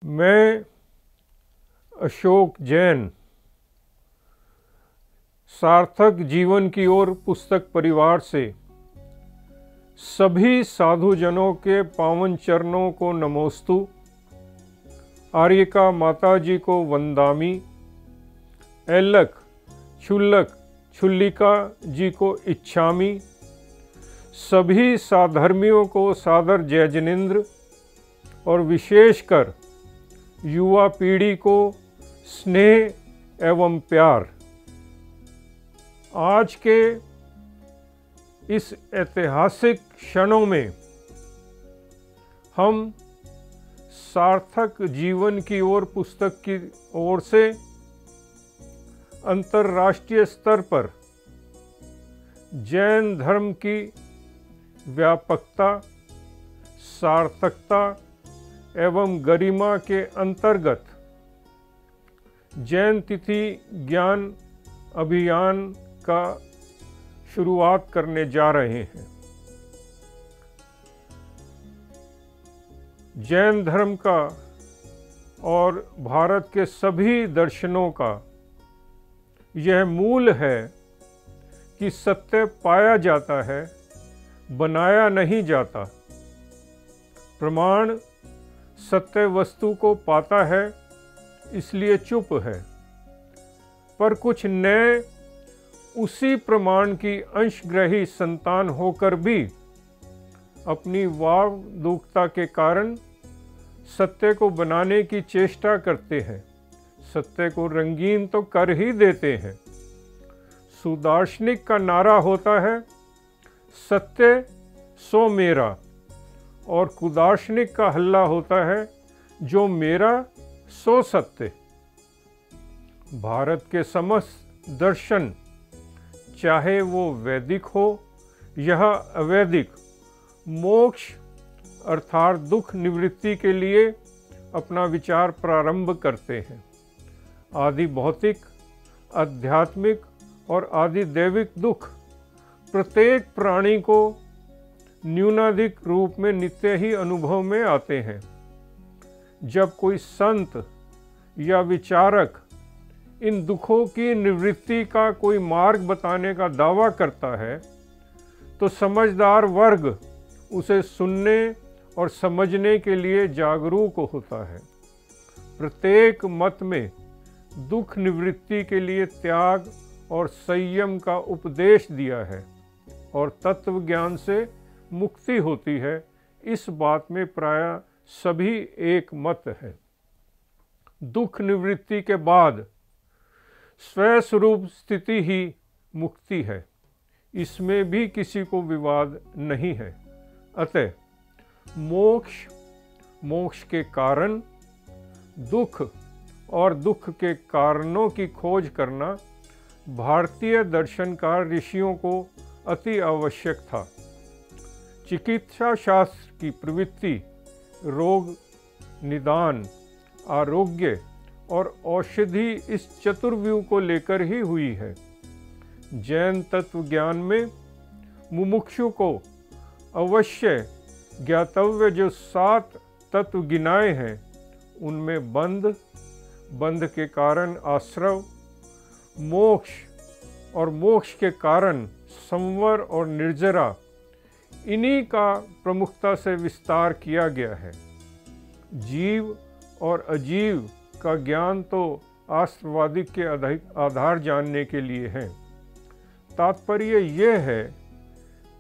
मैं अशोक जैन सार्थक जीवन की ओर पुस्तक परिवार से सभी साधुजनों के पावन चरणों को नमोस्तु। आर्यिका माता जी को वंदामी। ऐलक क्षुल्लक क्षुल्लिका जी को इच्छामी। सभी साधर्मियों को सादर जय जिनेन्द्र और विशेषकर युवा पीढ़ी को स्नेह एवं प्यार। आज के इस ऐतिहासिक क्षणों में हम सार्थक जीवन की ओर पुस्तक की ओर से अंतर्राष्ट्रीय स्तर पर जैन धर्म की व्यापकता, सार्थकता एवं गरिमा के अंतर्गत जैन तिथि ज्ञान अभियान का शुरुआत करने जा रहे हैं। जैन धर्म का और भारत के सभी दर्शनों का यह मूल है कि सत्य पाया जाता है, बनाया नहीं जाता। प्रमाण सत्य वस्तु को पाता है, इसलिए चुप है, पर कुछ नए उसी प्रमाण की अंशग्रही संतान होकर भी अपनी वावदूकता के कारण सत्य को बनाने की चेष्टा करते हैं। सत्य को रंगीन तो कर ही देते हैं। सुदार्शनिक का नारा होता है सत्य सो मेरा, और कुदार्शनिक का हल्ला होता है जो मेरा सो सत्य। भारत के समस्त दर्शन, चाहे वो वैदिक हो या अवैदिक, मोक्ष अर्थात दुख निवृत्ति के लिए अपना विचार प्रारंभ करते हैं। आदि भौतिक, आध्यात्मिक और आदि दैविक दुख प्रत्येक प्राणी को न्यूनाधिक रूप में नित्य ही अनुभव में आते हैं। जब कोई संत या विचारक इन दुखों की निवृत्ति का कोई मार्ग बताने का दावा करता है तो समझदार वर्ग उसे सुनने और समझने के लिए जागरूक होता है। प्रत्येक मत में दुख निवृत्ति के लिए त्याग और संयम का उपदेश दिया है और तत्व ज्ञान से मुक्ति होती है। इस बात में प्रायः सभी एक मत है। दुख निवृत्ति के बाद स्वस्वरूप स्थिति ही मुक्ति है, इसमें भी किसी को विवाद नहीं है। अतः मोक्ष के कारण, दुख और दुख के कारणों की खोज करना भारतीय दर्शनकार ऋषियों को अति आवश्यक था। चिकित्सा शास्त्र की प्रवृत्ति रोग निदान, आरोग्य और औषधि इस चतुर्व्यूह को लेकर ही हुई है। जैन तत्व ज्ञान में मुमुक्षु को अवश्य ज्ञातव्य जो 7 तत्व गिनाए हैं, उनमें बंध के कारण आश्रव, मोक्ष और मोक्ष के कारण संवर और निर्जरा, इन्हीं का प्रमुखता से विस्तार किया गया है। जीव और अजीव का ज्ञान तो आस्तिकवादिक के आधार जानने के लिए है। तात्पर्य यह है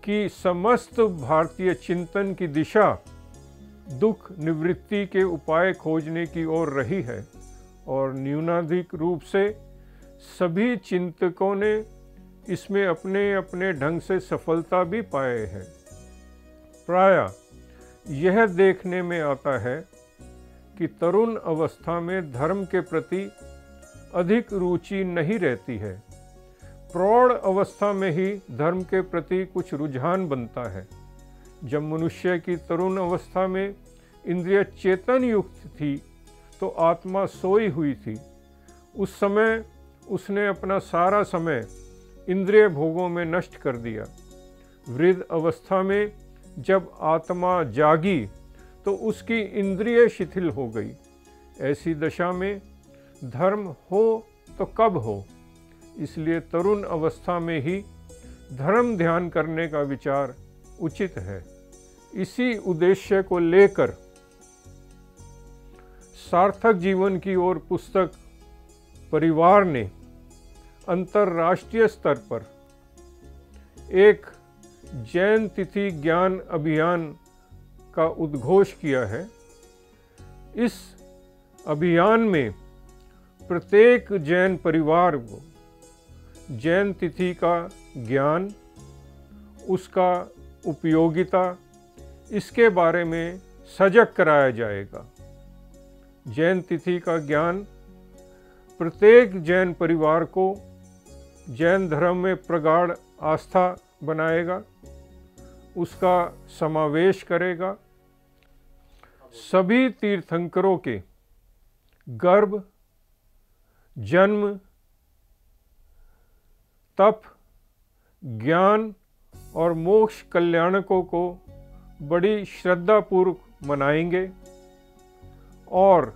कि समस्त भारतीय चिंतन की दिशा दुख निवृत्ति के उपाय खोजने की ओर रही है और न्यूनाधिक रूप से सभी चिंतकों ने इसमें अपने अपने ढंग से सफलता भी पाए हैं। प्रायः यह देखने में आता है कि तरुण अवस्था में धर्म के प्रति अधिक रुचि नहीं रहती है। प्रौढ़ अवस्था में ही धर्म के प्रति कुछ रुझान बनता है। जब मनुष्य की तरुण अवस्था में इंद्रिय चेतन युक्त थी तो आत्मा सोई हुई थी। उस समय उसने अपना सारा समय इंद्रिय भोगों में नष्ट कर दिया। वृद्ध अवस्था में जब आत्मा जागी तो उसकी इंद्रिय शिथिल हो गई। ऐसी दशा में धर्म हो तो कब हो, इसलिए तरुण अवस्था में ही धर्म ध्यान करने का विचार उचित है। इसी उद्देश्य को लेकर सार्थक जीवन की ओर पुस्तक परिवार ने अंतर्राष्ट्रीय स्तर पर एक जैन तिथि ज्ञान अभियान का उद्घोष किया है। इस अभियान में प्रत्येक जैन परिवार को जैन तिथि का ज्ञान, उसका उपयोगिता, इसके बारे में सजग कराया जाएगा। जैन तिथि का ज्ञान प्रत्येक जैन परिवार को जैन धर्म में प्रगाढ़ आस्था बनाएगा, उसका समावेश करेगा। सभी तीर्थंकरों के गर्भ, जन्म, तप, ज्ञान और मोक्ष कल्याणकों को बड़ी श्रद्धापूर्वक मनाएंगे और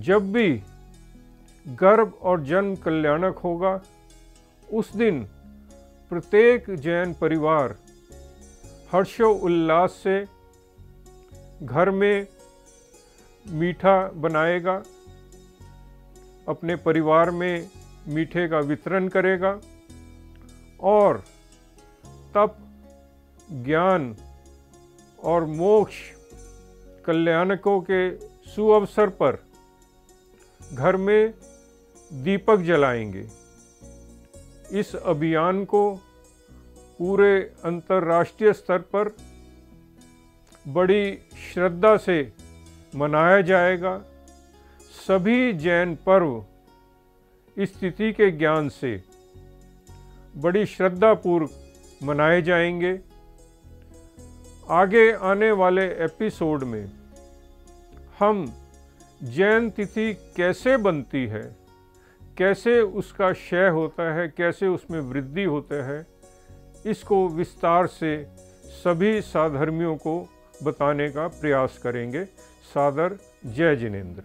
जब भी गर्भ और जन्म कल्याणक होगा उस दिन प्रत्येक जैन परिवार हर्षोल्लास से घर में मीठा बनाएगा, अपने परिवार में मीठे का वितरण करेगा और तप, ज्ञान और मोक्ष कल्याणकों के सुअवसर पर घर में दीपक जलाएंगे। इस अभियान को पूरे अंतर्राष्ट्रीय स्तर पर बड़ी श्रद्धा से मनाया जाएगा। सभी जैन पर्व इस तिथि के ज्ञान से बड़ी श्रद्धापूर्वक मनाए जाएंगे। आगे आने वाले एपिसोड में हम जैन तिथि कैसे बनती है, कैसे उसका क्षय होता है, कैसे उसमें वृद्धि होता है, इसको विस्तार से सभी साधर्मियों को बताने का प्रयास करेंगे। सादर जय जिनेंद्र।